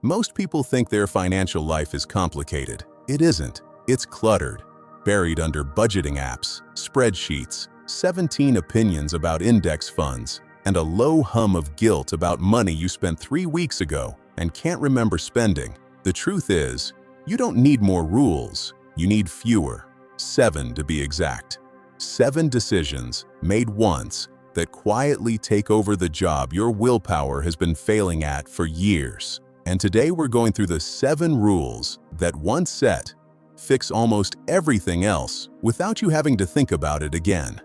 Most people think their financial life is complicated. It isn't. It's cluttered, buried under budgeting apps, spreadsheets, 17 opinions about index funds, and a low hum of guilt about money you spent 3 weeks ago and can't remember spending. The truth is, you don't need more rules. You need fewer. 7 to be exact. 7 decisions made once that quietly take over the job your willpower has been failing at for years. And today we're going through the 7 rules that, once set, fix almost everything else without you having to think about it again.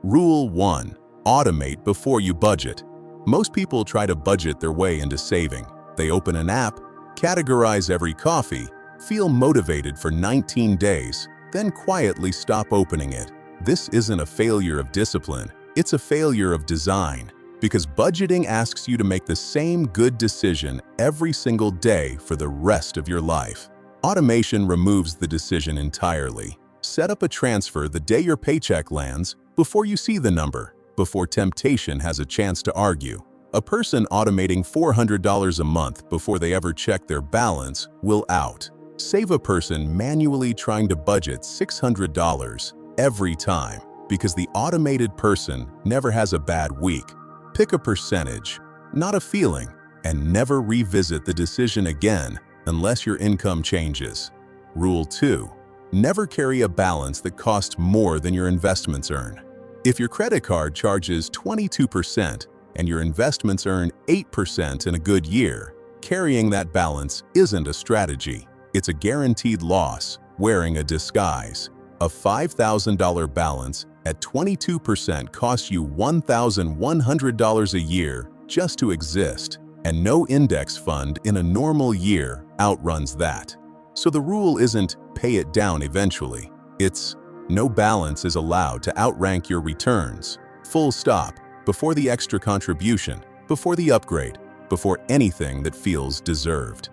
Rule 1. Automate before you budget. Most people try to budget their way into saving. They open an app, categorize every coffee, feel motivated for 19 days, then quietly stop opening it. This isn't a failure of discipline, it's a failure of design. Because budgeting asks you to make the same good decision every single day for the rest of your life. Automation removes the decision entirely. Set up a transfer the day your paycheck lands, before you see the number, before temptation has a chance to argue. A person automating $400 a month before they ever check their balance will out. Save a person manually trying to budget $600 every time, because the automated person never has a bad week. Pick a percentage, not a feeling, and never revisit the decision again unless your income changes. Rule 2. Never carry a balance that costs more than your investments earn. If your credit card charges 22% and your investments earn 8% in a good year, carrying that balance isn't a strategy. It's a guaranteed loss wearing a disguise. A $5,000 balance at 22% costs you $1,100 a year just to exist, and no index fund in a normal year outruns that. So the rule isn't pay it down eventually. It's no balance is allowed to outrank your returns. Full stop. Before the extra contribution, before the upgrade, before anything that feels deserved.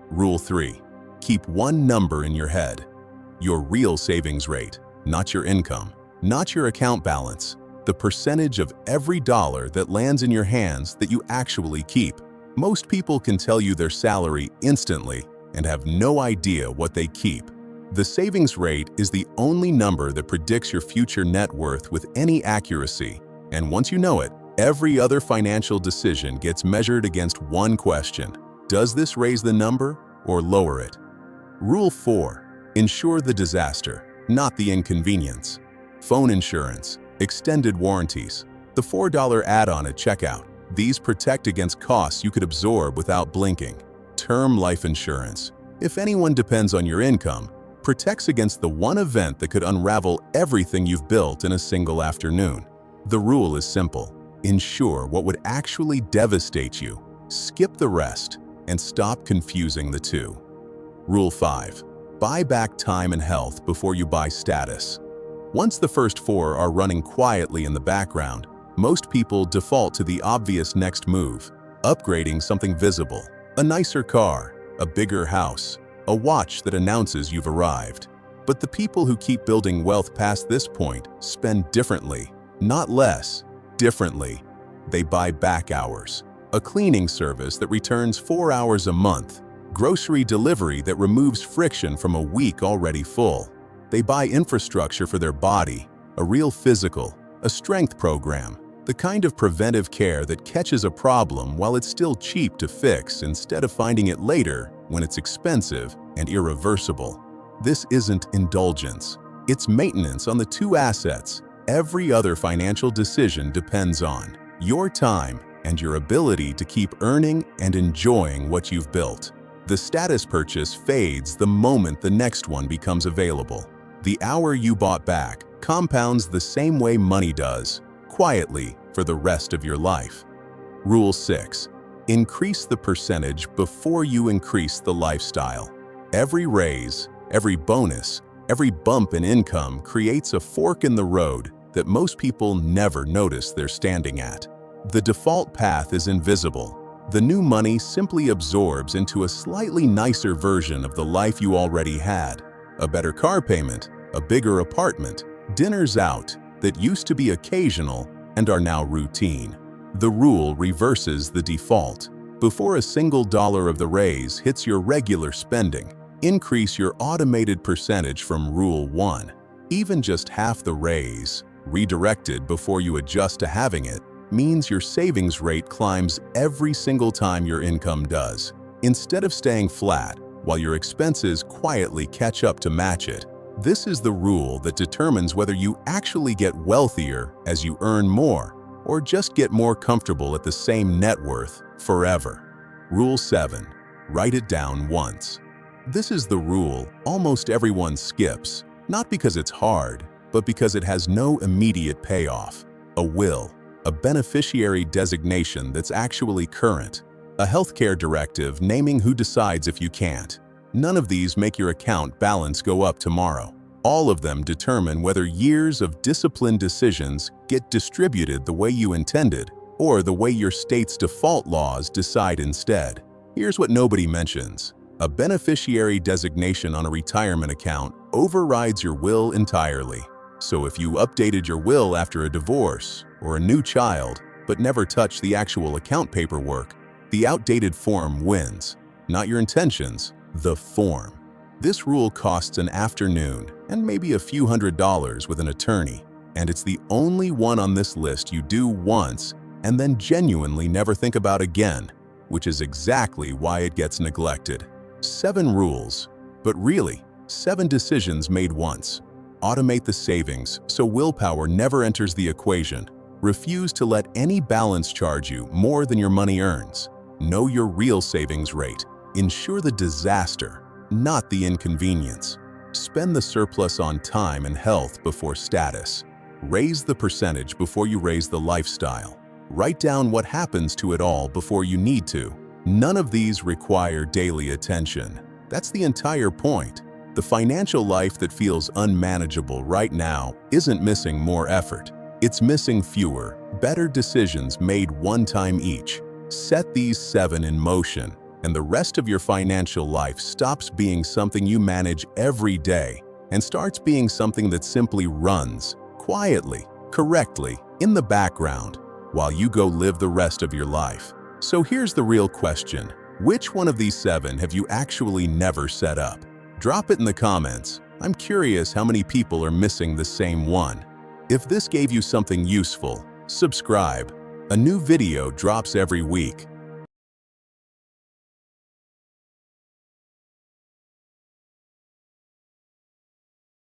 Rule 3. Keep one number in your head. Your real savings rate, not your income, not your account balance, the percentage of every dollar that lands in your hands that you actually keep. Most people can tell you their salary instantly and have no idea what they keep. The savings rate is the only number that predicts your future net worth with any accuracy. And once you know it, every other financial decision gets measured against one question. Does this raise the number or lower it? Rule 4. Insure the disaster, not the inconvenience. Phone insurance, extended warranties, the $4 add-on at checkout. These protect against costs you could absorb without blinking. Term life insurance, if anyone depends on your income, protects against the one event that could unravel everything you've built in a single afternoon. The rule is simple. Insure what would actually devastate you, skip the rest, and stop confusing the two. Rule 5. Buy back time and health before you buy status. Once the first 4 are running quietly in the background, most people default to the obvious next move, upgrading something visible, a nicer car, a bigger house, a watch that announces you've arrived. But the people who keep building wealth past this point spend differently, not less, differently. They buy back hours, a cleaning service that returns 4 hours a month, grocery delivery that removes friction from a week already full. They buy infrastructure for their body, a real physical, a strength program, the kind of preventive care that catches a problem while it's still cheap to fix instead of finding it later when it's expensive and irreversible. This isn't indulgence. It's maintenance on the 2 assets every other financial decision depends on: your time and your ability to keep earning and enjoying what you've built. The status purchase fades the moment the next one becomes available. The hour you bought back compounds the same way money does, quietly for the rest of your life. Rule 6. Increase the percentage before you increase the lifestyle. Every raise, every bonus, every bump in income creates a fork in the road that most people never notice they're standing at. The default path is invisible. The new money simply absorbs into a slightly nicer version of the life you already had. A better car payment, a bigger apartment, dinners out that used to be occasional and are now routine. The rule reverses the default. Before a single dollar of the raise hits your regular spending, increase your automated percentage from Rule 1. Even just half the raise, redirected before you adjust to having it, means your savings rate climbs every single time your income does, instead of staying flat while your expenses quietly catch up to match it. This is the rule that determines whether you actually get wealthier as you earn more, or just get more comfortable at the same net worth forever. Rule 7. Write it down once. This is the rule almost everyone skips, not because it's hard, but because it has no immediate payoff. A will, a beneficiary designation that's actually current, a healthcare directive naming who decides if you can't. None of these make your account balance go up tomorrow. All of them determine whether years of disciplined decisions get distributed the way you intended or the way your state's default laws decide instead. Here's what nobody mentions. A beneficiary designation on a retirement account overrides your will entirely. So if you updated your will after a divorce or a new child, but never touched the actual account paperwork, the outdated form wins. Not your intentions, the form. This rule costs an afternoon and maybe a few $100s with an attorney, and it's the only one on this list you do once and then genuinely never think about again, which is exactly why it gets neglected. 7 rules, but really, 7 decisions made once. Automate the savings so willpower never enters the equation. Refuse to let any balance charge you more than your money earns. Know your real savings rate. Ensure the disaster, not the inconvenience. Spend the surplus on time and health before status. Raise the percentage before you raise the lifestyle. Write down what happens to it all before you need to. None of these require daily attention. That's the entire point. The financial life that feels unmanageable right now isn't missing more effort. It's missing fewer, better decisions made one time each. Set these 7 in motion, and the rest of your financial life stops being something you manage every day and starts being something that simply runs, quietly, correctly, in the background, while you go live the rest of your life. So here's the real question. Which one of these 7 have you actually never set up? Drop it in the comments. I'm curious how many people are missing the same one. If this gave you something useful, subscribe. A new video drops every week.